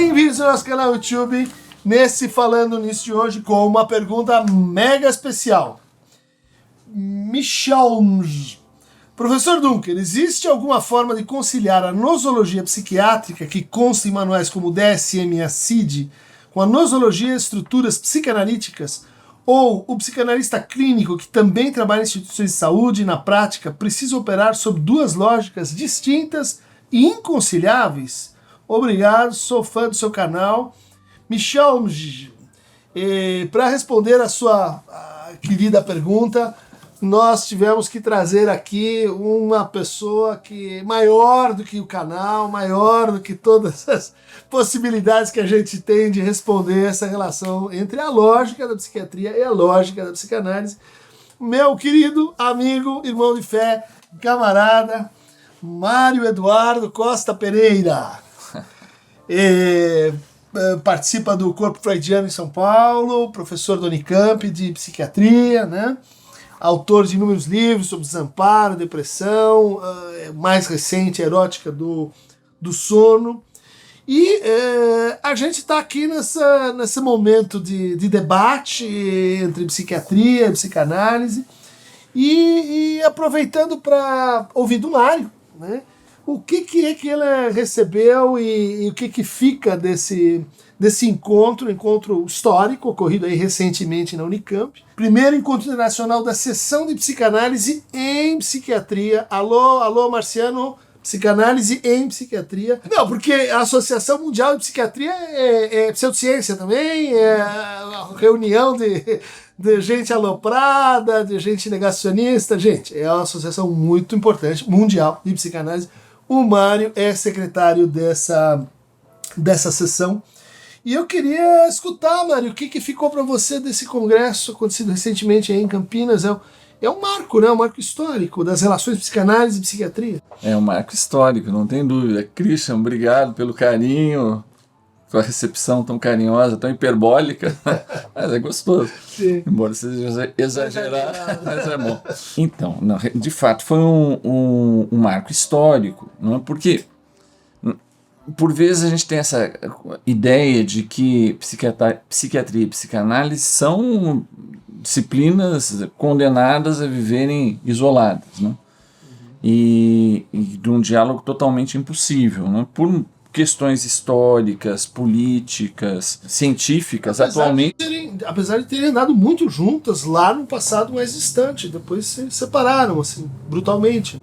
Bem-vindos ao nosso canal YouTube, nesse Falando Nisso de hoje, com uma pergunta mega especial. Michel, professor Dunker, existe alguma forma de conciliar a nosologia psiquiátrica, que consta em manuais como o DSM e a CID, com a nosologia e estruturas psicanalíticas? Ou o psicanalista clínico, que também trabalha em instituições de saúde, na prática, precisa operar sob duas lógicas distintas e inconciliáveis? Obrigado, sou fã do seu canal. Michel, para responder a sua querida pergunta, nós tivemos que trazer aqui uma pessoa que maior do que o canal, maior do que todas as possibilidades que a gente tem de responder essa relação entre a lógica da psiquiatria e a lógica da psicanálise. Meu querido amigo, irmão de fé, camarada, Mário Eduardo Costa Pereira. Participa do Corpo Freudiano em São Paulo, professor do Unicamp de psiquiatria, né? Autor de inúmeros livros sobre desamparo, depressão, mais recente, erótica do sono. E a gente está aqui nesse momento de debate entre psiquiatria e psicanálise e aproveitando para ouvir do Mário, né? O que é que ele recebeu e o que fica desse encontro histórico, ocorrido aí recentemente na Unicamp. Primeiro encontro internacional da sessão de psicanálise em psiquiatria. Alô, Marciano, psicanálise em psiquiatria. Não, porque a Associação Mundial de Psiquiatria é pseudociência também, é a reunião de gente aloprada, de gente negacionista. Gente, é uma associação muito importante, mundial, de psicanálise. O Mário é secretário dessa sessão. E eu queria escutar, Mário, o que ficou para você desse congresso acontecido recentemente aí em Campinas. É um marco, né? Um marco histórico das relações psicanálise e psiquiatria. É um marco histórico, não tem dúvida. Christian, obrigado pelo carinho, pela recepção tão carinhosa, tão hiperbólica, mas é gostoso. Sim. Embora seja exagerado, mas é bom. Então, não, de fato, foi um marco histórico, não é? Porque por vezes a gente tem essa ideia de que psiquiatria e psicanálise são disciplinas condenadas a viverem isoladas, né? E de um diálogo totalmente impossível, né? Por questões históricas, políticas, científicas, atualmente. Apesar de terem andado muito juntas lá no passado mais distante, depois se separaram, assim, brutalmente.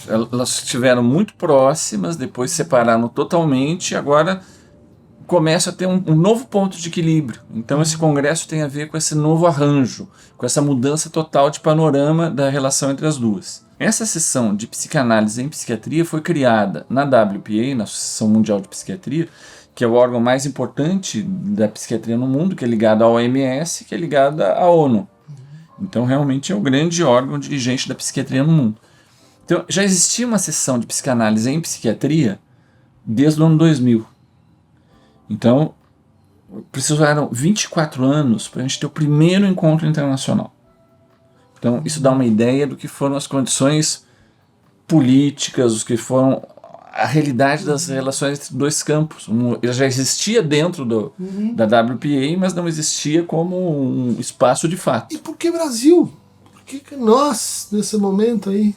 Elas estiveram muito próximas, depois se separaram totalmente, agora começa a ter um novo ponto de equilíbrio. Então esse congresso tem a ver com esse novo arranjo, com essa mudança total de panorama da relação entre as duas. Essa sessão de psicanálise em psiquiatria foi criada na WPA, na Associação Mundial de Psiquiatria, que é o órgão mais importante da psiquiatria no mundo, que é ligado à OMS, que é ligado à ONU. Então realmente é o grande órgão dirigente da psiquiatria no mundo. Então já existia uma sessão de psicanálise em psiquiatria desde o ano 2000. Então precisaram 24 anos para a gente ter o primeiro encontro internacional. Então isso dá uma ideia do que foram as condições políticas, os que foram a realidade das relações entre dois campos. Ele já existia dentro da WPA, mas não existia como um espaço de fato. E por que Brasil? Por que nós, nesse momento aí?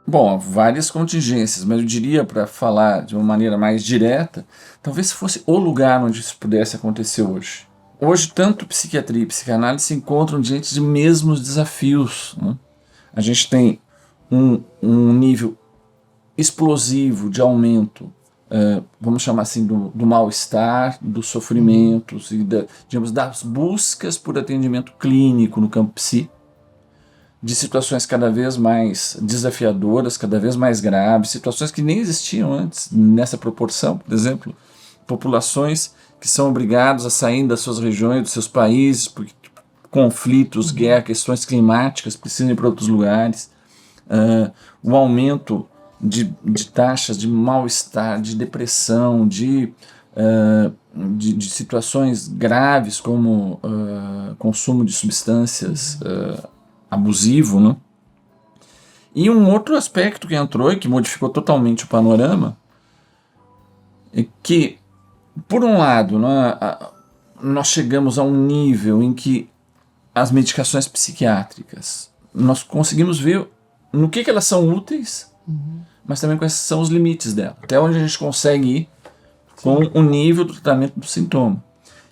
Bom, várias contingências, mas eu diria, para falar de uma maneira mais direta, talvez fosse o lugar onde isso pudesse acontecer hoje. Hoje, tanto psiquiatria e psicanálise se encontram diante de mesmos desafios, né? A gente tem um nível explosivo de aumento, vamos chamar assim, do mal-estar, dos sofrimentos e digamos, das buscas por atendimento clínico no campo psi, de situações cada vez mais desafiadoras, cada vez mais graves, situações que nem existiam antes nessa proporção. Por exemplo, populações que são obrigados a sair das suas regiões, dos seus países, por conflitos, guerra, questões climáticas, precisam ir para outros lugares. O aumento de taxas de mal-estar, de depressão, de situações graves como consumo de substâncias abusivo, né? E um outro aspecto que entrou e que modificou totalmente o panorama é que por um lado, né, nós chegamos a um nível em que as medicações psiquiátricas, nós conseguimos ver no que elas são úteis, mas também quais são os limites dela, até onde a gente consegue ir com o nível do tratamento do sintoma.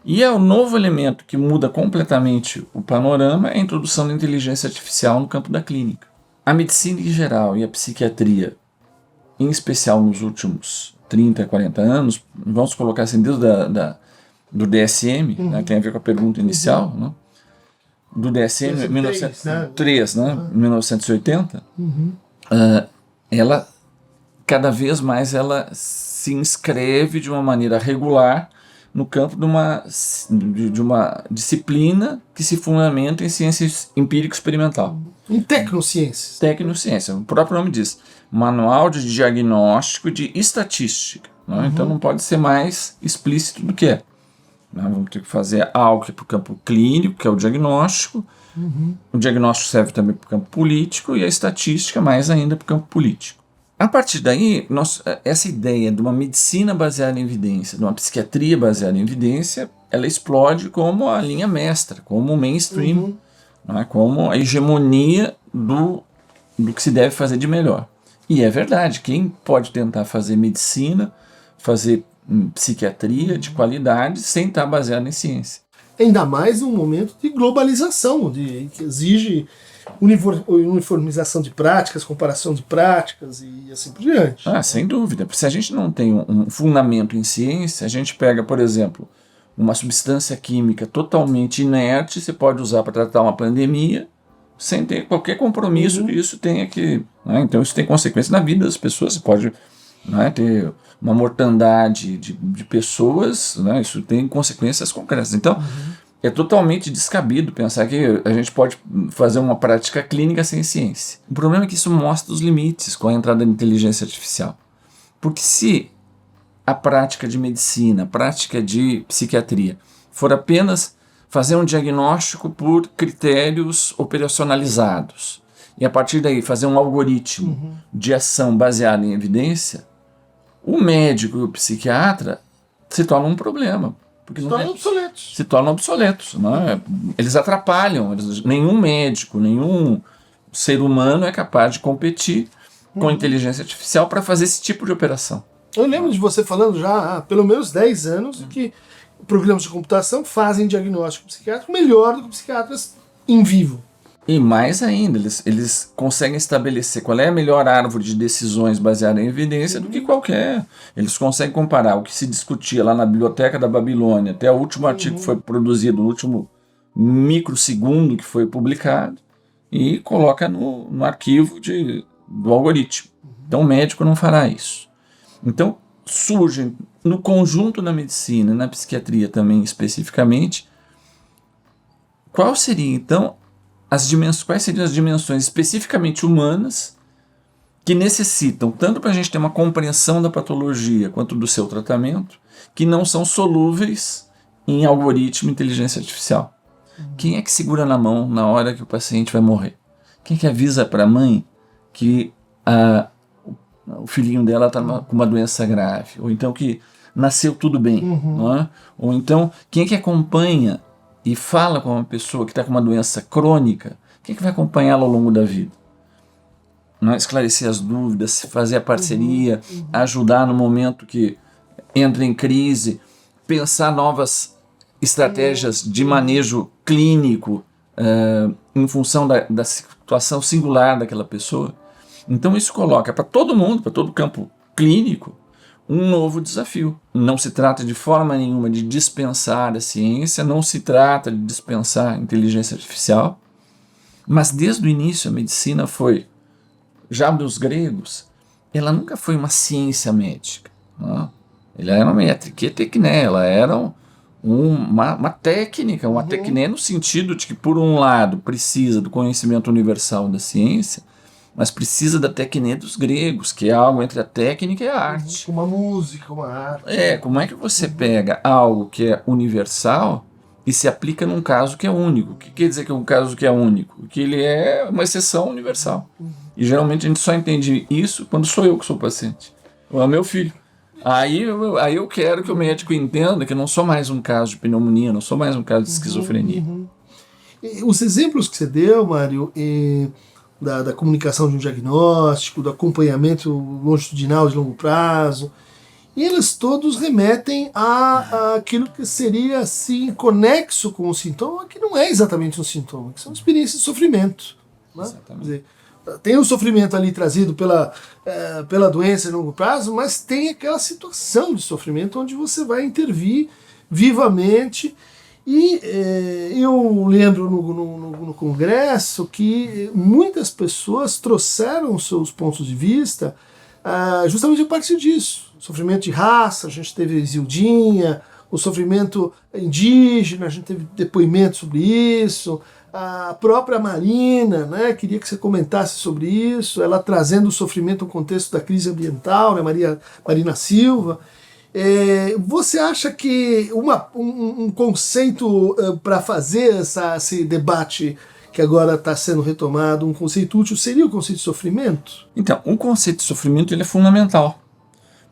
E é o novo elemento que muda completamente o panorama é a introdução da inteligência artificial no campo da clínica. A medicina em geral e a psiquiatria, em especial nos últimos 30, 40 anos, vamos colocar assim, desde do DSM, né, tem a ver com a pergunta inicial, né, do DSM, 1903, né, 1980, ela, cada vez mais, ela se inscreve de uma maneira regular no campo de uma disciplina que se fundamenta em ciência empírico-experimental. Em tecnociências. Tecnociência, o próprio nome diz. Manual de diagnóstico de estatística. Né? Então não pode ser mais explícito do que é. Nós vamos ter que fazer algo que é para o campo clínico, que é o diagnóstico. O diagnóstico serve também para o campo político e a estatística mais ainda para o campo político. A partir daí, essa ideia de uma medicina baseada em evidência, de uma psiquiatria baseada em evidência, ela explode como a linha mestra, como o mainstream, né, como a hegemonia do que se deve fazer de melhor. E é verdade, quem pode tentar fazer medicina, fazer psiquiatria de qualidade sem estar baseado em ciência? Ainda mais num momento de globalização, que exige uniformização de práticas, comparação de práticas e assim por diante. Sem dúvida. Se a gente não tem um fundamento em ciência, a gente pega, por exemplo, uma substância química totalmente inerte, você pode usar para tratar uma pandemia, sem ter qualquer compromisso que isso tenha que... Né? Então isso tem consequências na vida das pessoas, você pode, né, ter uma mortandade de pessoas, né? Isso tem consequências concretas. Então, é totalmente descabido pensar que a gente pode fazer uma prática clínica sem ciência. O problema é que isso mostra os limites com a entrada da inteligência artificial. Porque se a prática de medicina, a prática de psiquiatria, for apenas fazer um diagnóstico por critérios operacionalizados, e a partir daí fazer um algoritmo de ação baseado em evidência, o médico e o psiquiatra se tornam um problema. Porque se tornam obsoletos. Né? Eles atrapalham. Nenhum médico, nenhum ser humano é capaz de competir com a inteligência artificial para fazer esse tipo de operação. Eu lembro de você falando já há pelo menos 10 anos que programas de computação fazem diagnóstico psiquiátrico melhor do que psiquiatras em vivo. E mais ainda, eles conseguem estabelecer qual é a melhor árvore de decisões baseada em evidência do que qualquer. Eles conseguem comparar o que se discutia lá na Biblioteca da Babilônia até o último artigo que foi produzido, o último microsegundo que foi publicado, e coloca no arquivo do algoritmo. Então o médico não fará isso. Então surgem no conjunto da medicina, na psiquiatria também especificamente, qual seria então quais seriam as dimensões especificamente humanas que necessitam, tanto para a gente ter uma compreensão da patologia quanto do seu tratamento, que não são solúveis em algoritmo e inteligência artificial. Quem é que segura na mão na hora que o paciente vai morrer? Quem é que avisa para a mãe que o filhinho dela está com uma doença grave? Ou então que nasceu tudo bem? Não é? Ou então, quem é que acompanha e fala com uma pessoa que está com uma doença crônica? Quem é que vai acompanhá-la ao longo da vida? Não é? Esclarecer as dúvidas, fazer a parceria, ajudar no momento que entra em crise, pensar novas estratégias de manejo clínico em função da situação singular daquela pessoa. Então isso coloca para todo mundo, para todo o campo clínico, um novo desafio. Não se trata de forma nenhuma de dispensar a ciência, não se trata de dispensar a inteligência artificial, mas desde o início a medicina foi, já dos gregos, ela nunca foi uma ciência médica. Não? Ela era uma tecné, ela era uma técnica, uma tecné no sentido de que, por um lado, precisa do conhecimento universal da ciência, mas precisa da tecné dos gregos, que é algo entre a técnica e a arte. Uma música, uma arte. Como é que você pega algo que é universal e se aplica num caso que é único? O que quer dizer que é um caso que é único? Que ele é uma exceção universal. E geralmente a gente só entende isso quando sou eu que sou o paciente. Ou é o meu filho. Aí eu quero que o médico entenda que eu não sou mais um caso de pneumonia, não sou mais um caso de esquizofrenia. E os exemplos que você deu, Mário, da comunicação de um diagnóstico, do acompanhamento longitudinal de longo prazo, eles todos remetem a aquilo que seria assim conexo com o sintoma, que não é exatamente um sintoma, que são experiências de sofrimento. Né? Quer dizer, tem o sofrimento ali trazido pela doença em longo prazo, mas tem aquela situação de sofrimento onde você vai intervir vivamente. E eu lembro no congresso que muitas pessoas trouxeram seus pontos de vista justamente a partir disso. O sofrimento de raça, a gente teve Zildinha, o sofrimento indígena, a gente teve depoimentos sobre isso, a própria Marina, né, queria que você comentasse sobre isso, ela trazendo o sofrimento no contexto da crise ambiental, né, Marina Silva. Você acha que um conceito para fazer esse debate que agora está sendo retomado, um conceito útil, seria o conceito de sofrimento? Então, o conceito de sofrimento ele é fundamental.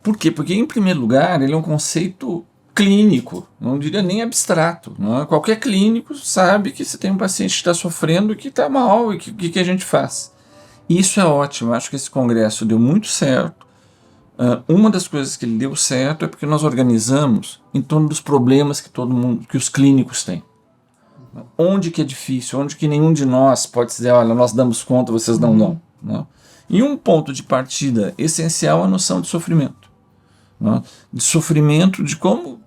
Por quê? Porque, em primeiro lugar, ele é um conceito clínico, não diria nem abstrato. Não é? Qualquer clínico sabe que você tem um paciente que está sofrendo e que está mal, e o que a gente faz. E isso é ótimo, acho que esse congresso deu muito certo. Uma das coisas que ele deu certo é porque nós organizamos em torno dos problemas que os clínicos têm. Onde que é difícil, onde que nenhum de nós pode dizer, olha, nós damos conta, vocês não dão. Né? E um ponto de partida essencial é a noção de sofrimento. Né? De sofrimento, de como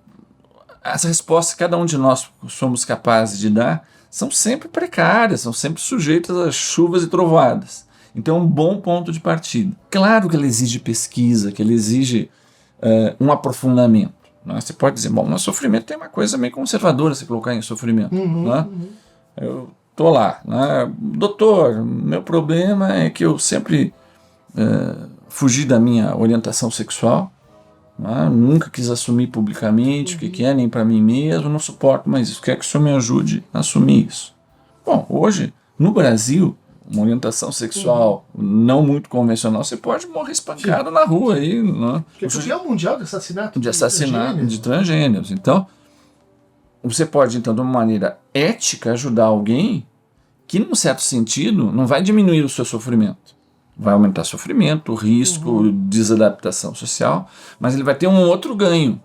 as respostas que cada um de nós somos capazes de dar são sempre precárias, são sempre sujeitas a chuvas e trovoadas. Então é um bom ponto de partida. Claro que ele exige pesquisa, que ele exige um aprofundamento. Né? Você pode dizer, bom, no sofrimento tem uma coisa meio conservadora se colocar em sofrimento. Né? Eu estou lá, né? Doutor, meu problema é que eu sempre fugi da minha orientação sexual, né? Nunca quis assumir publicamente o que é, nem para mim mesmo, não suporto mais isso, quero que o senhor me ajude a assumir isso. Bom, hoje, no Brasil, uma orientação sexual não muito convencional, você pode morrer espancado na rua aí, né? Porque é o Dia Mundial de Assassinato de transgêneros. Então, você pode, então, de uma maneira ética, ajudar alguém que, num certo sentido, não vai diminuir o seu sofrimento. Vai aumentar o sofrimento, o risco, desadaptação social, mas ele vai ter um outro ganho.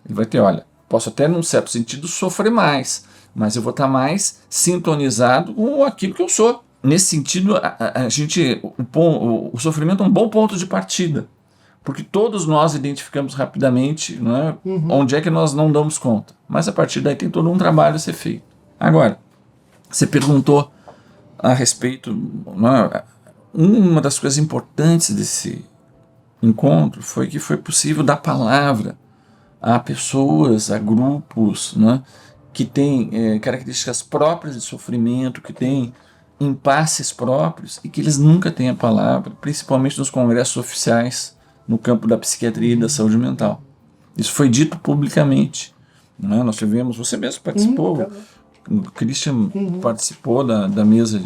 Ele vai ter, olha, posso até, num certo sentido, sofrer mais, mas eu vou estar mais sintonizado com aquilo que eu sou. Nesse sentido, o sofrimento é um bom ponto de partida, porque todos nós identificamos rapidamente, né, onde é que nós não damos conta. Mas a partir daí tem todo um trabalho a ser feito. Agora, você perguntou a respeito... Né, uma das coisas importantes desse encontro foi que foi possível dar palavra a pessoas, a grupos, né, que têm características próprias de sofrimento, que têm impasses próprios e que eles nunca têm a palavra, principalmente nos congressos oficiais no campo da psiquiatria e da saúde mental. Isso foi dito publicamente. Né? Nós tivemos, você mesmo participou, o Christian participou da mesa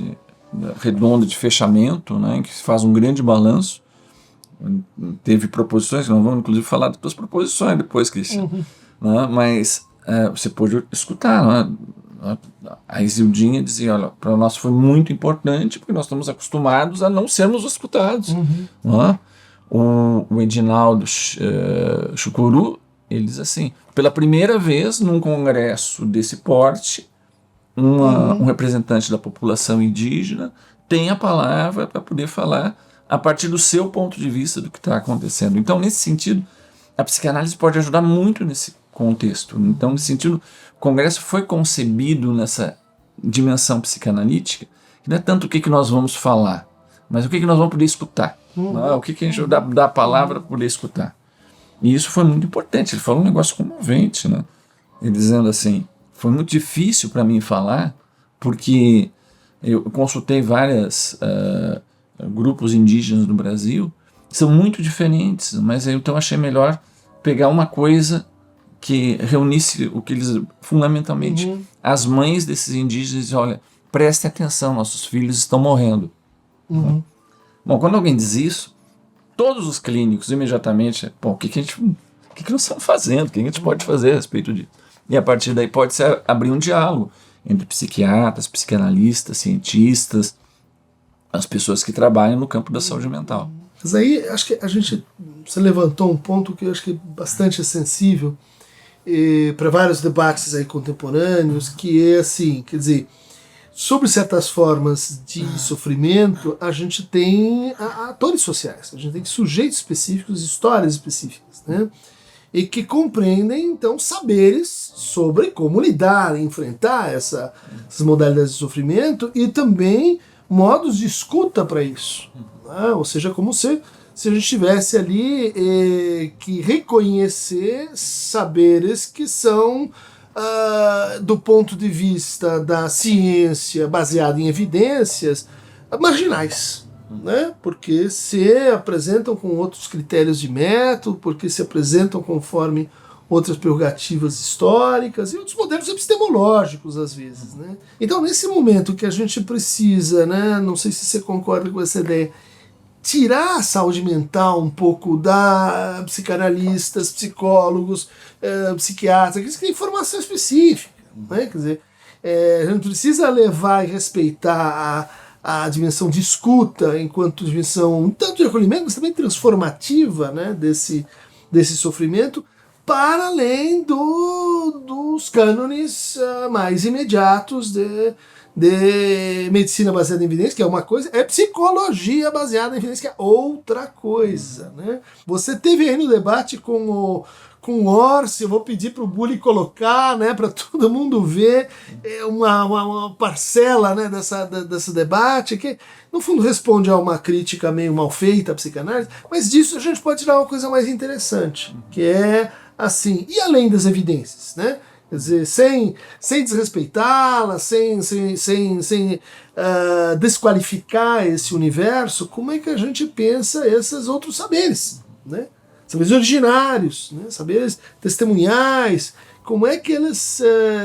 redonda de fechamento, né, em que se faz um grande balanço. Teve proposições, nós vamos inclusive falar das proposições depois, Christian. Né, mas você pôde escutar, né? A Isildinha dizia, olha, para nós foi muito importante porque nós estamos acostumados a não sermos escutados. Né? O Edinaldo Chucuru, ele diz assim, pela primeira vez num congresso desse porte, um representante da população indígena tem a palavra para poder falar a partir do seu ponto de vista do que está acontecendo. Então, nesse sentido, a psicanálise pode ajudar muito nesse contexto. Então, nesse sentido, o congresso foi concebido nessa dimensão psicanalítica, que não é tanto o que nós vamos falar, mas o que nós vamos poder escutar. O que a gente dá a palavra para poder escutar. E isso foi muito importante. Ele falou um negócio comovente, né? Ele dizendo assim, foi muito difícil para mim falar, porque eu consultei vários grupos indígenas no Brasil, que são muito diferentes, mas eu então achei melhor pegar uma coisa que reunisse o que eles, fundamentalmente, as mães desses indígenas dizem, olha, prestem atenção, nossos filhos estão morrendo. Bom, quando alguém diz isso, todos os clínicos imediatamente, bom, o que nós estamos fazendo, o que a gente pode fazer a respeito disso? E a partir daí pode-se abrir um diálogo entre psiquiatras, psicanalistas, cientistas, as pessoas que trabalham no campo da saúde mental. Mas aí acho que você levantou um ponto que eu acho que é bastante sensível para vários debates aí contemporâneos, que é assim, quer dizer, sobre certas formas de sofrimento, a gente tem atores sociais, a gente tem sujeitos específicos, histórias específicas, né? E que compreendem, então, saberes sobre como lidar, enfrentar essas modalidades de sofrimento e também modos de escuta para isso. Né? Ou seja, como se a gente tivesse ali que reconhecer saberes que são, do ponto de vista da ciência baseada em evidências, marginais. Né? Porque se apresentam com outros critérios de método, porque se apresentam conforme outras prerrogativas históricas e outros modelos epistemológicos, às vezes. Né? Então, nesse momento que a gente precisa, né, não sei se você concorda com essa ideia, tirar a saúde mental um pouco da psicanalistas, psicólogos, psiquiatras, aqueles que têm formação específica. Né? Quer dizer, a gente precisa levar e respeitar a dimensão de escuta enquanto dimensão tanto de acolhimento, mas também transformativa, né, desse sofrimento, para além dos cânones mais imediatos de medicina baseada em evidência, que é uma coisa, é psicologia baseada em evidência, que é outra coisa. Né? Você teve aí no debate com o Orsi, eu vou pedir para o Bully colocar, né, para todo mundo ver uma parcela, né, desse debate, que no fundo responde a uma crítica meio mal feita à psicanálise, mas disso a gente pode tirar uma coisa mais interessante, que é assim, e além das evidências, né? Quer dizer, sem desrespeitá-la, sem desqualificar esse universo, como é que a gente pensa esses outros saberes, né? Saberes originários, né? Saberes testemunhais, como é que eles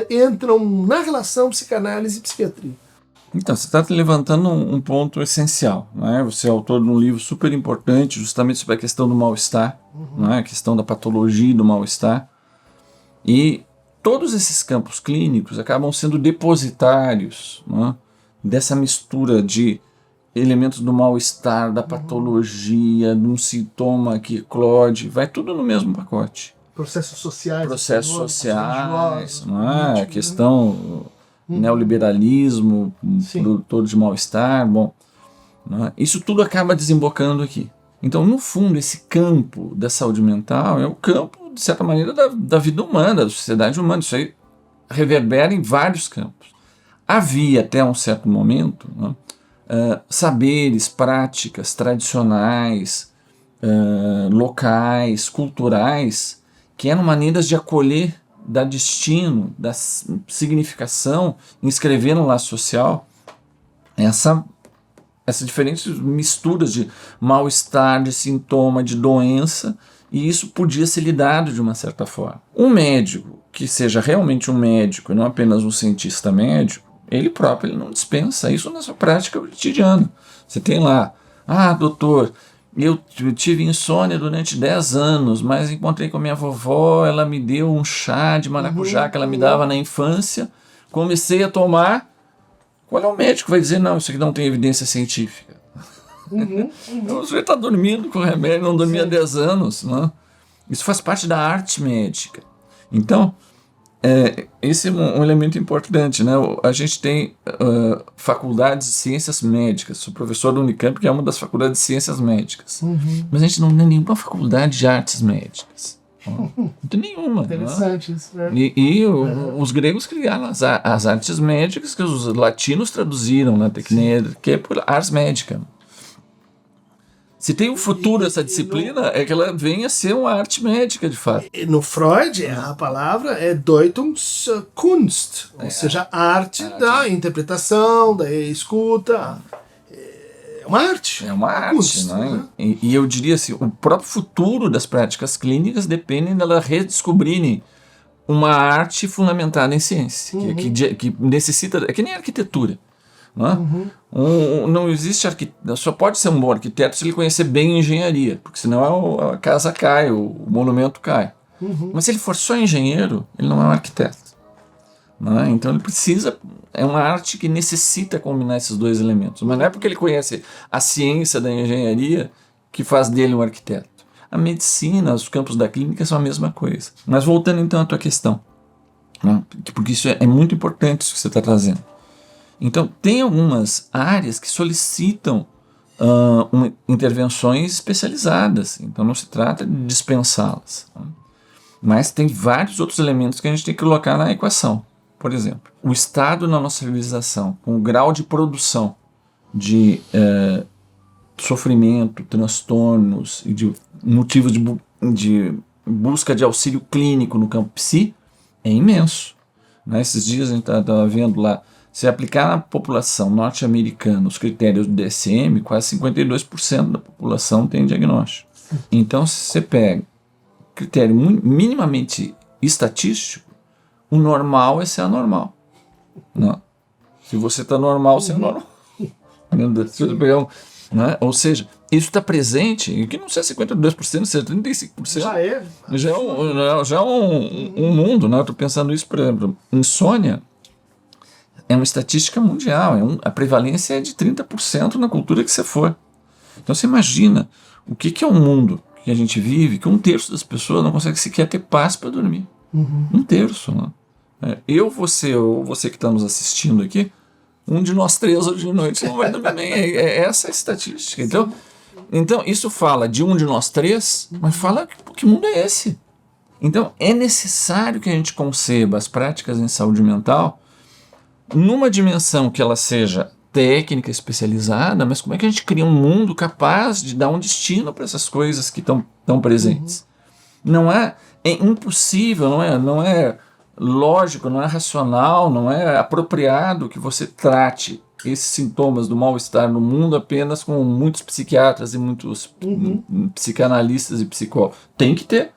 entram na relação psicanálise e psiquiatria? Então, você está levantando um ponto essencial. Né? Você é autor de um livro super importante, justamente sobre a questão do mal-estar, né? A questão da patologia do mal-estar. E todos esses campos clínicos acabam sendo depositários, né, dessa mistura de elementos do mal-estar, da patologia, de um sintoma que eclode, vai tudo no mesmo pacote. Processos sociais. Processos sociais, a questão neoliberalismo, produtor de mal-estar, bom, né, isso tudo acaba desembocando aqui. Então, no fundo, esse campo da saúde mental é o campo, de certa maneira, da vida humana, da sociedade humana. Isso aí reverbera em vários campos. Havia, até um certo momento, né, saberes, práticas tradicionais, locais, culturais, que eram maneiras de acolher, dar destino, dar significação, inscrever no laço social essas diferentes misturas de mal-estar, de sintoma, de doença, e isso podia ser lidado de uma certa forma. Um médico que seja realmente um médico, não apenas um cientista médico, ele próprio ele não dispensa isso na sua prática cotidiana. Você tem lá, doutor, eu tive insônia durante 10 anos, mas encontrei com a minha vovó, ela me deu um chá de maracujá que ela me dava na infância, comecei a tomar. Qual é o médico que vai dizer, não, isso aqui não tem evidência científica? Então, você está dormindo com remédio, não dormia há 10 anos. Né? Isso faz parte da arte médica. Então, esse é um elemento importante. Né? A gente tem faculdades de ciências médicas. Sou professor do Unicamp, que é uma das faculdades de ciências médicas. Mas a gente não tem nenhuma faculdade de artes médicas. Não tem nenhuma. Interessante isso, né? E os gregos criaram as artes médicas que os latinos traduziram na técnica, que é por ars médica. Se tem um futuro essa disciplina, é que ela venha a ser uma arte médica, de fato. No Freud, a palavra é Deutungskunst, ou seja, a arte da interpretação, da escuta. É uma arte. É uma arte, custo, né? E eu diria assim, o próprio futuro das práticas clínicas depende dela redescobrirem uma arte fundamentada em ciência, que necessita, é que nem arquitetura. Né? Não existe arquiteto, só pode ser um bom arquiteto se ele conhecer bem engenharia, porque senão a casa cai, o monumento cai. Mas se ele for só engenheiro, ele não é um arquiteto. Né? Então ele precisa, é uma arte que necessita combinar esses dois elementos, mas não é porque ele conhece a ciência da engenharia que faz dele um arquiteto. A medicina, os campos da clínica são a mesma coisa. Mas voltando então à tua questão, né? Porque isso é muito importante isso que você está trazendo. Então tem algumas áreas que solicitam intervenções especializadas, então não se trata de dispensá-las. Né? Mas tem vários outros elementos que a gente tem que colocar na equação. Por exemplo, o estado na nossa civilização, com o grau de produção de sofrimento, transtornos e de motivos de busca de auxílio clínico no campo psi, é imenso. Né? Esses dias a gente estava vendo lá, se aplicar na população norte-americana os critérios do DSM, quase 52% da população tem diagnóstico. Então, se você pega critério minimamente estatístico, o normal é ser anormal. Não. Se você está normal, você é normal. Né? Ou seja, isso está presente, e que não seja 52%, seja 35%. Já é um mundo. Né? Eu estou pensando isso, por exemplo, insônia é uma estatística mundial, a prevalência é de 30% na cultura que você for. Então você imagina o que é um mundo que a gente vive, que 1/3 das pessoas não consegue sequer ter paz para dormir. 1/3, né? Eu, você ou você que está nos assistindo aqui, um de nós 3 hoje de noite não vai dormir bem. Essa é a estatística. Então isso fala de um de nós 3, mas fala que mundo é esse? Então é necessário que a gente conceba as práticas em saúde mental numa dimensão que ela seja técnica, especializada, mas como é que a gente cria um mundo capaz de dar um destino para essas coisas que estão presentes? É impossível, não é lógico, não é racional, não é apropriado que você trate esses sintomas do mal-estar no mundo apenas com muitos psiquiatras e muitos psicanalistas e psicólogos. Tem que ter,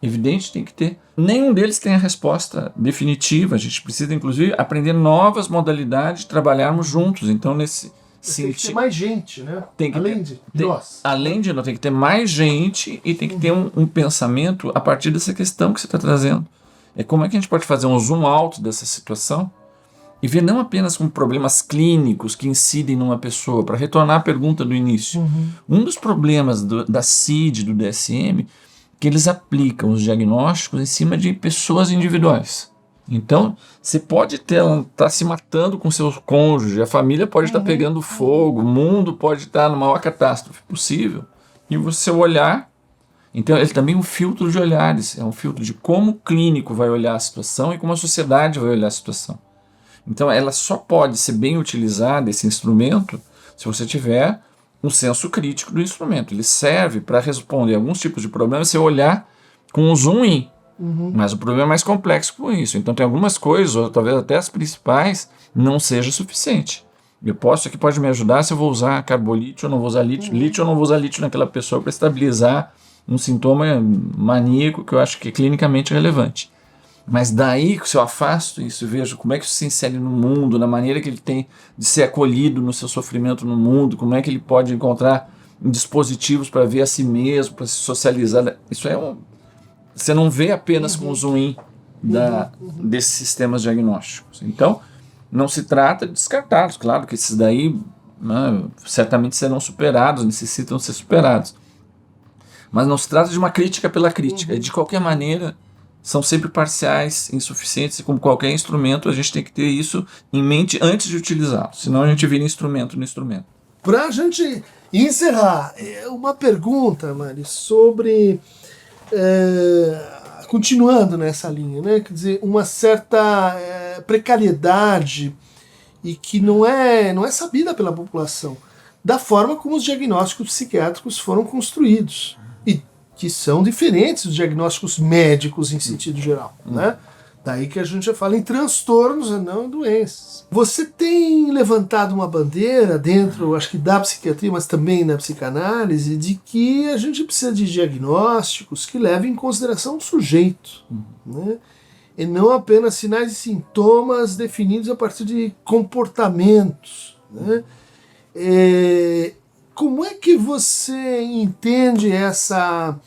evidente, tem que ter. Nenhum deles tem a resposta definitiva. A gente precisa, inclusive, aprender novas modalidades de trabalharmos juntos. Então, nesse sentido, tem que ter mais gente, né? Além de nós, tem que ter mais gente e tem que ter um pensamento a partir dessa questão que você está trazendo. É como é que a gente pode fazer um zoom out dessa situação e ver não apenas como problemas clínicos que incidem numa pessoa, para retornar à pergunta do início. Um dos problemas da CID, do DSM, que eles aplicam os diagnósticos em cima de pessoas individuais. Então, você pode estar se matando com seu cônjuge, a família pode estar pegando fogo, o mundo pode estar na maior catástrofe possível, e você olhar. Então, ele também é um filtro de olhares, é um filtro de como o clínico vai olhar a situação e como a sociedade vai olhar a situação. Então, ela só pode ser bem utilizada, esse instrumento, se você tiver um senso crítico do instrumento. Ele serve para responder a alguns tipos de problemas, você olhar com um zoom in. Mas o problema é mais complexo com isso. Então, tem algumas coisas, ou talvez até as principais, não seja suficiente. Isso aqui pode me ajudar se eu vou usar carbolítio ou não vou usar lítio, lítio ou não vou usar lítio naquela pessoa para estabilizar um sintoma maníaco que eu acho que é clinicamente relevante. Mas daí, se eu afasto isso e vejo como é que isso se insere no mundo, na maneira que ele tem de ser acolhido no seu sofrimento no mundo, como é que ele pode encontrar dispositivos para ver a si mesmo, para se socializar. Isso você não vê apenas com o zoom in desses sistemas diagnósticos. Então, não se trata de descartá-los. Claro que esses daí certamente serão superados, necessitam ser superados. Mas não se trata de uma crítica pela crítica. De qualquer maneira, são sempre parciais, insuficientes, e como qualquer instrumento, a gente tem que ter isso em mente antes de utilizá-lo. Senão a gente vira instrumento no instrumento. Para a gente encerrar, uma pergunta, Mari, sobre... continuando nessa linha, né? Quer dizer, uma certa precariedade e que não é sabida pela população da forma como os diagnósticos psiquiátricos foram construídos e que são diferentes dos diagnósticos médicos em sentido geral, né? Daí que a gente já fala em transtornos e não em doenças. Você tem levantado uma bandeira dentro, acho que da psiquiatria, mas também da psicanálise, de que a gente precisa de diagnósticos que levem em consideração o sujeito, né? E não apenas sinais e sintomas definidos a partir de comportamentos, né? Como é que você entende essa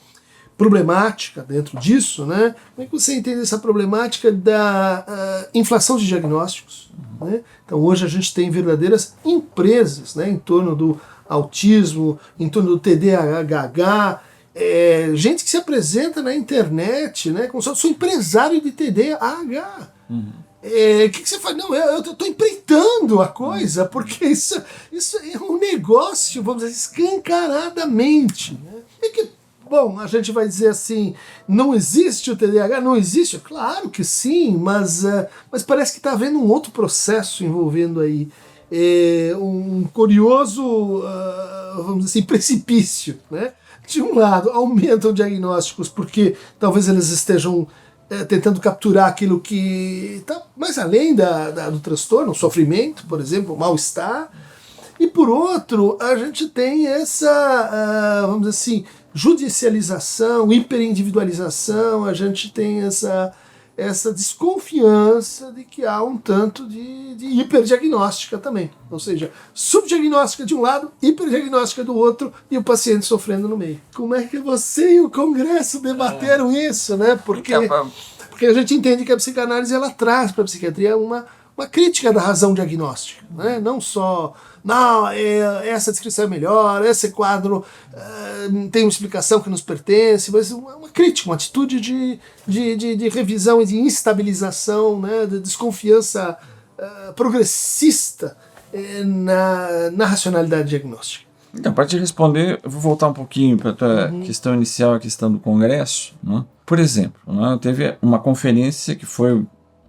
problemática dentro disso, né? Como é que você entende essa problemática da inflação de diagnósticos, né? Então hoje a gente tem verdadeiras empresas, né, em torno do autismo, em torno do TDAH, gente que se apresenta na internet, né, como se eu sou empresário de TDAH. Que você faz? Não, eu estou empreitando a coisa, porque isso é um negócio, vamos dizer, escancaradamente. Né? E que, bom, a gente vai dizer assim, não existe o TDAH? Não existe? Claro que sim, mas parece que está havendo um outro processo envolvendo aí um curioso, vamos dizer assim, precipício. Né? De um lado, aumentam diagnósticos porque talvez eles estejam tentando capturar aquilo que está mais além do transtorno, o sofrimento, por exemplo, o mal-estar. E por outro, a gente tem essa, vamos dizer assim, judicialização, hiperindividualização, a gente tem essa desconfiança de que há um tanto de hiperdiagnóstica também. Ou seja, subdiagnóstica de um lado, hiperdiagnóstica do outro e o paciente sofrendo no meio. Como é que você e o Congresso debateram isso, né? Porque a gente entende que a psicanálise ela traz para a psiquiatria uma crítica da razão diagnóstica, né? Não só, não, essa descrição é melhor, esse quadro tem uma explicação que nos pertence, mas uma crítica, uma atitude de revisão e de instabilização, né? De desconfiança progressista na racionalidade diagnóstica. Então, para te responder, eu vou voltar um pouquinho para a tua questão inicial, a questão do Congresso. Né? Por exemplo, né, teve uma conferência que foi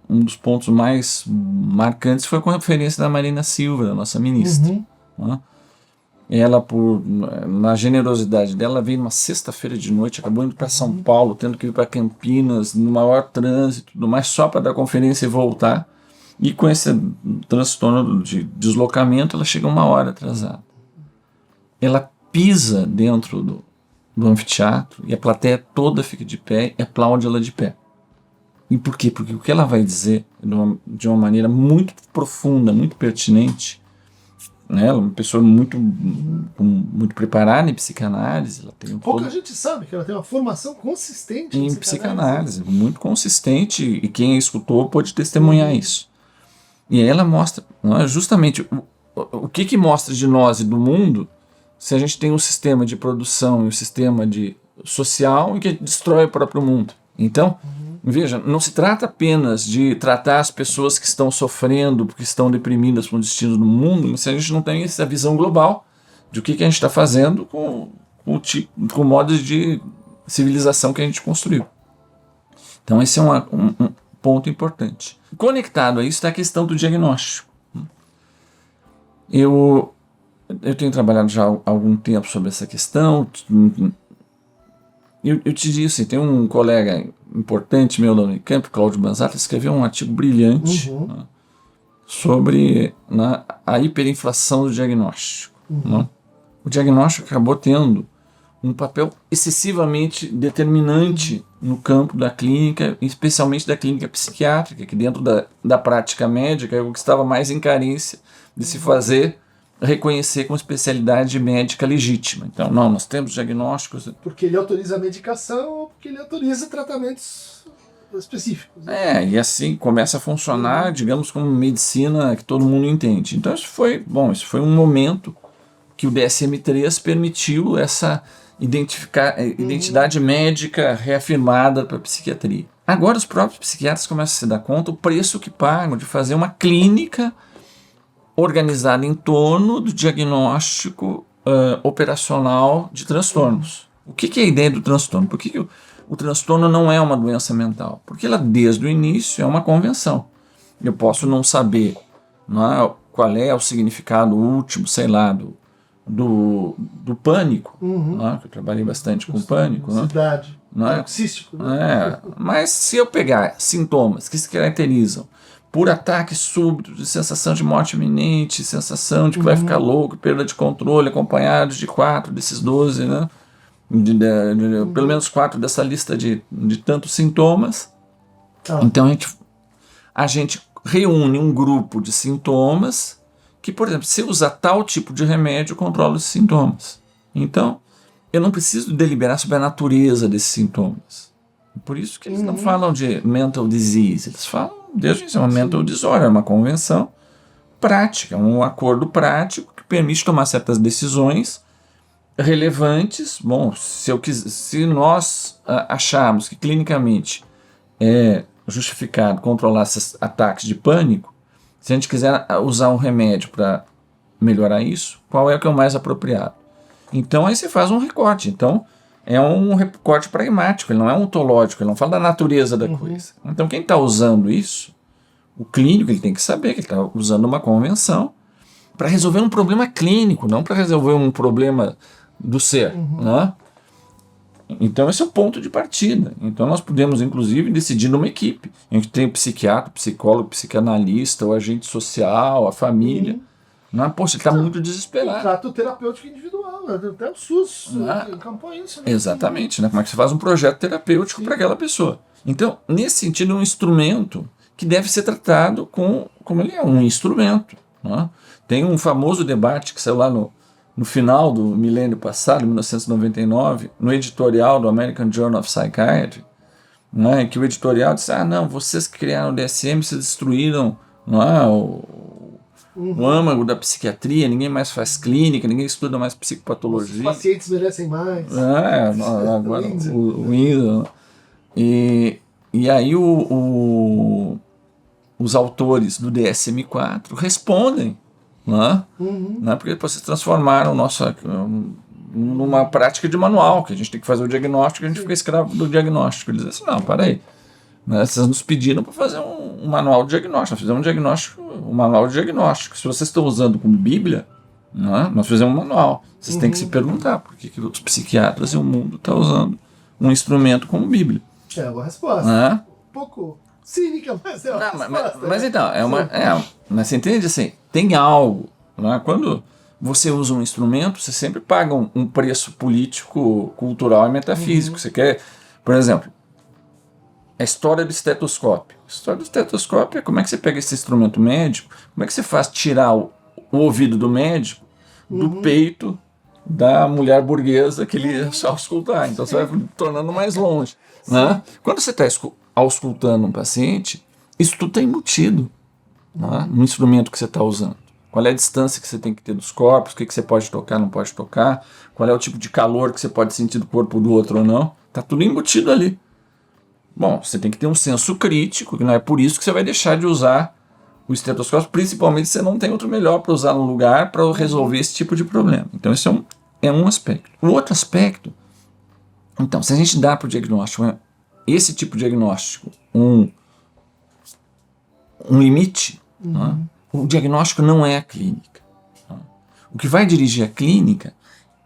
um dos pontos mais marcantes, foi a conferência da Marina Silva, da nossa ministra. Né? Ela, na generosidade dela, veio numa sexta-feira de noite, acabou indo para São Paulo, tendo que ir para Campinas, no maior trânsito, tudo mais, só para dar conferência e voltar. E com esse transtorno de deslocamento, ela chega 1 hora atrasada. Ela pisa dentro do anfiteatro e a plateia toda fica de pé e aplaude ela de pé. E por quê? Porque o que ela vai dizer de uma maneira muito profunda, muito pertinente, né? Ela é uma pessoa muito preparada em psicanálise. Ela tem Pouca gente sabe que ela tem uma formação consistente em psicanálise, muito consistente, e quem a escutou pode testemunhar isso. E aí ela mostra, não é, justamente o que mostra de nós e do mundo se a gente tem um sistema de produção e um sistema social que destrói o próprio mundo. Então, veja, não se trata apenas de tratar as pessoas que estão sofrendo, porque estão deprimidas com o destino do mundo, mas se a gente não tem essa visão global de o que a gente está fazendo com o modo de civilização que a gente construiu. Então esse é um ponto importante. Conectado a isso está a questão do diagnóstico. Eu tenho trabalhado já há algum tempo sobre essa questão. Eu te disse, tem um colega importante meu da Unicamp, Cláudio Banzata, escreveu um artigo brilhante né, sobre a hiperinflação do diagnóstico. Né? O diagnóstico acabou tendo um papel excessivamente determinante no campo da clínica, especialmente da clínica psiquiátrica, que dentro da prática médica é o que estava mais em carência de se fazer reconhecer como especialidade médica legítima. Então, não, nós temos diagnósticos... Porque ele autoriza a medicação ou porque ele autoriza tratamentos específicos. Né? E assim começa a funcionar, digamos, como medicina que todo mundo entende. Então, isso foi um momento que o DSM-3 permitiu essa identidade médica reafirmada para a psiquiatria. Agora, os próprios psiquiatras começam a se dar conta do preço que pagam de fazer uma clínica organizada em torno do diagnóstico operacional de transtornos. O que é a ideia do transtorno? Por que o transtorno não é uma doença mental? Porque ela, desde o início, é uma convenção. Eu posso não saber qual é o significado último, sei lá, do pânico, que eu trabalhei bastante com pânico. Ansiedade, paroxístico. Mas se eu pegar sintomas que se caracterizam por ataques súbitos, de sensação de morte iminente, sensação de que vai ficar louco, perda de controle, acompanhados de 4 desses 12, né? Pelo menos 4 dessa lista de tantos sintomas. Então a gente reúne um grupo de sintomas que, por exemplo, se usar tal tipo de remédio, controla os sintomas. Então, eu não preciso deliberar sobre a natureza desses sintomas. Por isso que eles não falam de mental disease, eles falam, desde isso, é uma mental disorder, é uma convenção prática, um acordo prático que permite tomar certas decisões relevantes. Bom, se nós acharmos que clinicamente é justificado controlar esses ataques de pânico, se a gente quiser usar um remédio para melhorar isso, qual é o que é o mais apropriado? Então aí você faz um recorte. Então é um recorte pragmático, ele não é ontológico, ele não fala da natureza da coisa. Então quem está usando isso, o clínico, ele tem que saber que ele está usando uma convenção para resolver um problema clínico, não para resolver um problema do ser. Né? Então esse é o ponto de partida. Então nós podemos, inclusive, decidir numa equipe. A gente tem o psiquiatra, o psicólogo, o psicanalista, o agente social, a família. Não, poxa, ele está muito desesperado. Trato terapêutico individual, até o SUS encampou isso. Né? Exatamente, né? Como é que você faz um projeto terapêutico para aquela pessoa? Então, nesse sentido, é um instrumento que deve ser tratado como ele é, um instrumento. Né? Tem um famoso debate que saiu lá no final do milênio passado, 1999, no editorial do American Journal of Psychiatry, né? Que o editorial disse, não, vocês que criaram o DSM, vocês destruíram o âmago da psiquiatria, ninguém mais faz clínica, ninguém estuda mais psicopatologia. Os pacientes merecem mais. Agora o Windsor. E aí os autores do DSM-4 respondem, né? Porque vocês transformaram numa prática de manual, que a gente tem que fazer o diagnóstico, a gente fica escravo do diagnóstico. Eles dizem assim, não, para aí. Vocês nos pediram para fazer um manual de diagnóstico. Nós fizemos um manual de diagnóstico. Se vocês estão usando como Bíblia, nós fizemos um manual. Vocês têm que se perguntar por que os psiquiatras e o mundo estão usando um instrumento como Bíblia. É uma resposta. Um pouco cínica, mas é uma resposta. Mas então, mas você entende assim, tem algo. Quando você usa um instrumento, você sempre paga um preço político, cultural e metafísico. Você quer, por exemplo, a história do estetoscópio. A história do estetoscópio é como é que você pega esse instrumento médico, como é que você faz tirar o ouvido do médico do peito da mulher burguesa que ele ia auscultar. Então você vai tornando mais longe. Né? Quando você está auscultando um paciente, isso tudo está embutido no instrumento que você está usando. Qual é a distância que você tem que ter dos corpos, o que você pode tocar, não pode tocar, qual é o tipo de calor que você pode sentir do corpo do outro ou não. Está tudo embutido ali. Bom, você tem que ter um senso crítico, que não é por isso que você vai deixar de usar o estetoscópio, principalmente se você não tem outro melhor para usar no lugar para resolver esse tipo de problema. Então, esse é um aspecto. O outro aspecto, então, se a gente dá para o diagnóstico, esse tipo de diagnóstico, um limite, o diagnóstico não é a clínica. O que vai dirigir a clínica,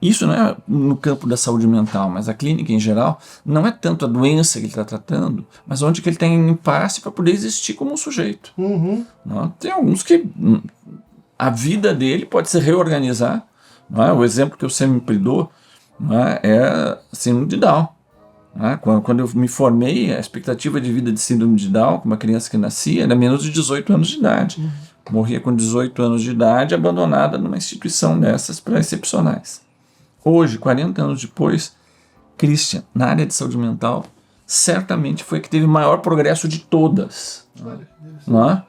isso não é no campo da saúde mental, mas a clínica em geral, não é tanto a doença que ele está tratando, mas onde que ele tem impasse para poder existir como um sujeito. Tem alguns que a vida dele pode se reorganizar. O exemplo que eu sempre dou é síndrome de Down. Quando eu me formei, a expectativa de vida de síndrome de Down, com uma criança que nascia, era menos de 18 anos de idade. Morria com 18 anos de idade, abandonada numa instituição dessas para excepcionais. Hoje, 40 anos depois, Christian, na área de saúde mental, certamente foi a que teve maior progresso de todas. A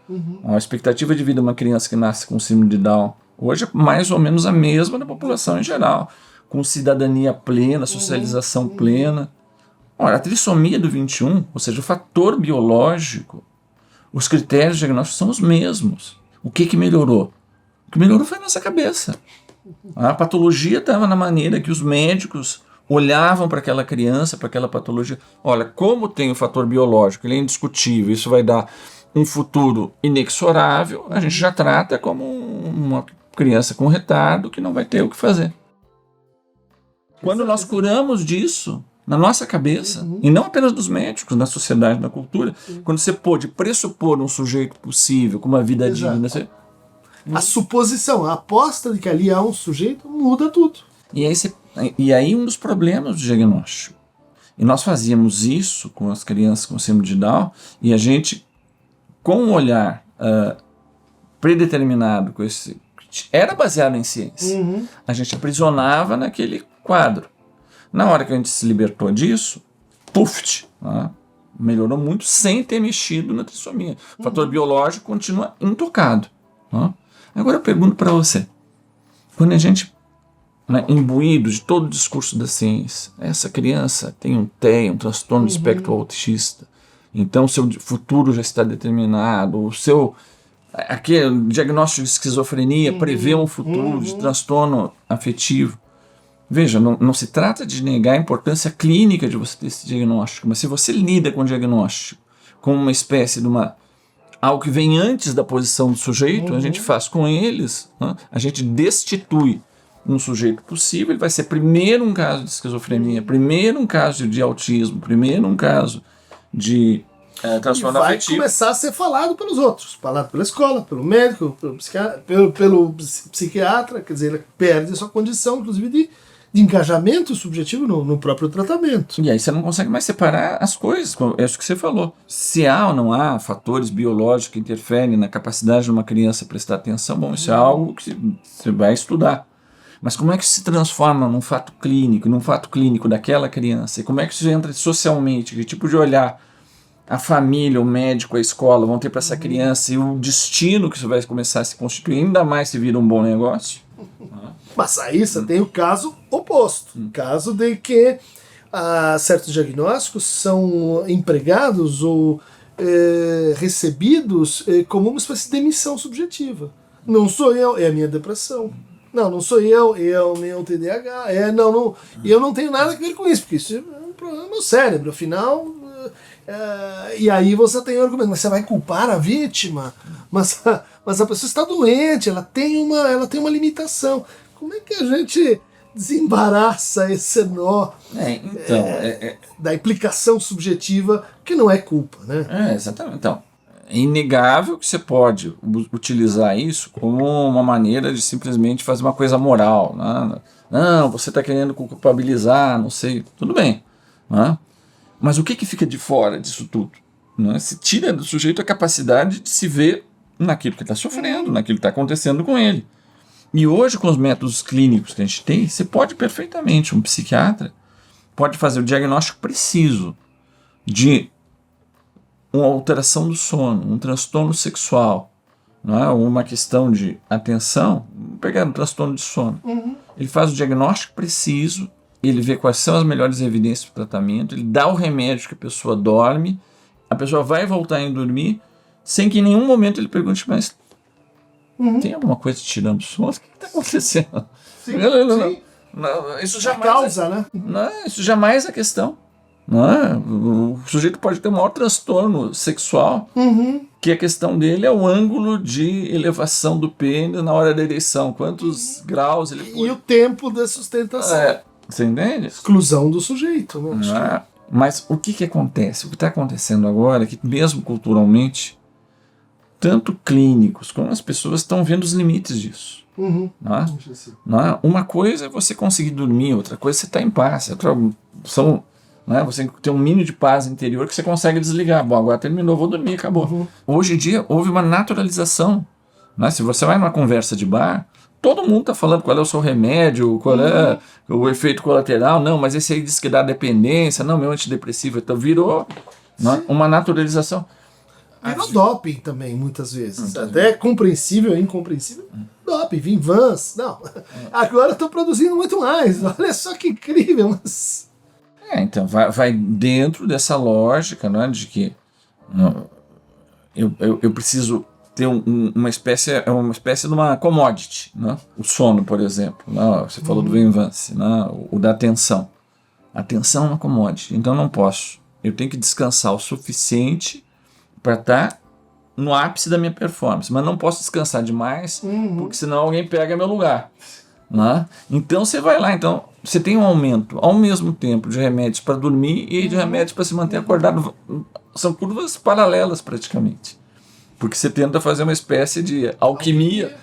expectativa de vida de uma criança que nasce com síndrome de Down hoje é mais ou menos a mesma da população em geral, com cidadania plena, socialização plena. Ora, a trissomia do 21, ou seja, o fator biológico, os critérios diagnósticos são os mesmos. O que melhorou? O que melhorou foi a nossa cabeça. A patologia estava na maneira que os médicos olhavam para aquela criança, para aquela patologia. Olha, como tem o fator biológico, ele é indiscutível, isso vai dar um futuro inexorável, a gente já trata como uma criança com retardo que não vai ter o que fazer. Quando nós curamos disso, na nossa cabeça, e não apenas dos médicos, na sociedade, na cultura, quando você pôde pressupor um sujeito possível, com uma vida digna, a suposição, a aposta de que ali há um sujeito muda tudo. E aí um dos problemas do diagnóstico. E nós fazíamos isso com as crianças com síndrome de Down, e a gente, com um olhar predeterminado, com esse era baseado em ciência. A gente aprisionava naquele quadro. Na hora que a gente se libertou disso, puf, né? Melhorou muito sem ter mexido na trissomia. O fator biológico continua intocado. Né? Agora eu pergunto para você, quando a gente, né, imbuído de todo o discurso da ciência, essa criança tem um TEA, um transtorno do espectro autista, então o seu futuro já está determinado, o seu aquele diagnóstico de esquizofrenia prevê um futuro de transtorno afetivo. Veja, não se trata de negar a importância clínica de você ter esse diagnóstico, mas se você lida com o diagnóstico como uma espécie de algo que vem antes da posição do sujeito, a gente faz com eles, né? A gente destitui um sujeito possível, ele vai ser primeiro um caso de esquizofrenia, primeiro um caso de autismo, primeiro um caso de transtorno afetivo. Vai começar a ser falado pelos outros, falado pela escola, pelo médico, pelo psiquiatra, quer dizer, ele perde a sua condição, inclusive, de engajamento subjetivo no próprio tratamento. E aí você não consegue mais separar as coisas, é isso que você falou. Se há ou não há fatores biológicos que interferem na capacidade de uma criança prestar atenção, bom, isso é algo que você vai estudar. Mas como é que isso se transforma num fato clínico daquela criança? E como é que isso entra socialmente? Que tipo de olhar a família, o médico, a escola vão ter para essa criança e o destino que isso vai começar a se constituir, ainda mais se vira um bom negócio? Mas aí você tem o caso oposto. O caso de que certos diagnósticos são empregados ou recebidos como uma espécie de demissão subjetiva. Não sou eu, é a minha depressão. Não sou eu, é o meu TDAH. Eu não tenho nada a ver com isso, porque isso é um problema do meu cérebro. Afinal, e aí você tem o argumento, mas você vai culpar a vítima? Mas a pessoa está doente, ela tem uma limitação. Como é que a gente desembaraça esse nó da implicação subjetiva, que não é culpa, né? Exatamente. Então, é inegável que você pode utilizar isso como uma maneira de simplesmente fazer uma coisa moral. Né? Não, você está querendo culpabilizar, não sei, tudo bem. Né? Mas o que fica de fora disso tudo? Né? Se tira do sujeito a capacidade de se ver naquilo que está sofrendo, naquilo que está acontecendo com ele. E hoje, com os métodos clínicos que a gente tem, você pode perfeitamente, um psiquiatra pode fazer o diagnóstico preciso de uma alteração do sono, um transtorno sexual, não é? Uma questão de atenção, vamos pegar um transtorno de sono. Ele faz o diagnóstico preciso, ele vê quais são as melhores evidências para o tratamento, ele dá o remédio que a pessoa dorme, a pessoa vai voltar a dormir, sem que em nenhum momento ele pergunte, mas tem alguma coisa te tirando do sono? O que está acontecendo? Sim, não, isso jamais causa, né? Não, isso jamais é questão. Não é? O sujeito pode ter o maior transtorno sexual, que a questão dele é o ângulo de elevação do pênis na hora da ereção. Quantos graus ele pode... E o tempo da sustentação. Você entende? Exclusão do sujeito. Né? Mas o que acontece? O que está acontecendo agora é que, mesmo culturalmente, tanto clínicos como as pessoas estão vendo os limites disso. Uma coisa é você conseguir dormir, outra coisa é você estar em paz. Você tem um mínimo de paz interior que você consegue desligar. Bom, agora terminou, vou dormir, acabou. Hoje em dia houve uma naturalização. Né? Se você vai numa conversa de bar, todo mundo está falando qual é o seu remédio, qual é o efeito colateral. Não, mas esse aí diz que dá dependência. Não, meu antidepressivo. Então virou uma naturalização. Virou doping também, muitas vezes. Até compreensível e incompreensível. Doping, Vinvans. Não, agora eu estou produzindo muito mais. Olha só que incrível. Mas... então vai dentro dessa lógica, não é, de que eu preciso ter uma espécie de uma commodity, né? O sono, por exemplo, né? Você falou do Vinvance, né? O da atenção. A atenção é uma commodity, então eu não posso. Eu tenho que descansar o suficiente para estar no ápice da minha performance, mas não posso descansar demais, porque senão alguém pega meu lugar. Né? Então você vai lá, então você tem um aumento ao mesmo tempo de remédios para dormir e de remédios para se manter acordado. São curvas paralelas praticamente, porque você tenta fazer uma espécie de alquimia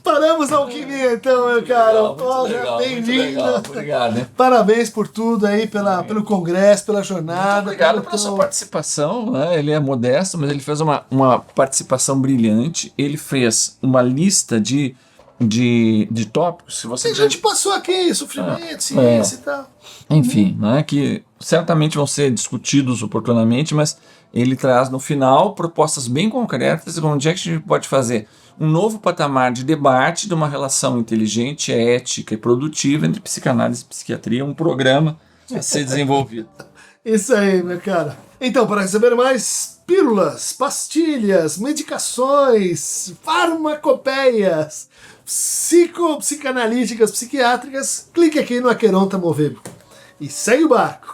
Paramos a alquimia então, meu cara. Porra, bem-vindo. Obrigado, né? Parabéns por tudo aí, pelo congresso, pela jornada. Obrigado pela sua participação, né? Ele é modesto, mas ele fez uma participação brilhante. Ele fez uma lista de tópicos. Se você A gente passou aqui, sofrimento, ciência e tal. Enfim, né, que certamente vão ser discutidos oportunamente, mas ele traz no final propostas bem concretas de onde é que a gente pode fazer um novo patamar de debate de uma relação inteligente, ética e produtiva entre psicanálise e psiquiatria, um programa a ser desenvolvido. Isso aí, meu cara. Então, para receber mais pílulas, pastilhas, medicações, farmacopeias, psicanalíticas, psiquiátricas, clique aqui no Aqueronta Movebo e segue o barco.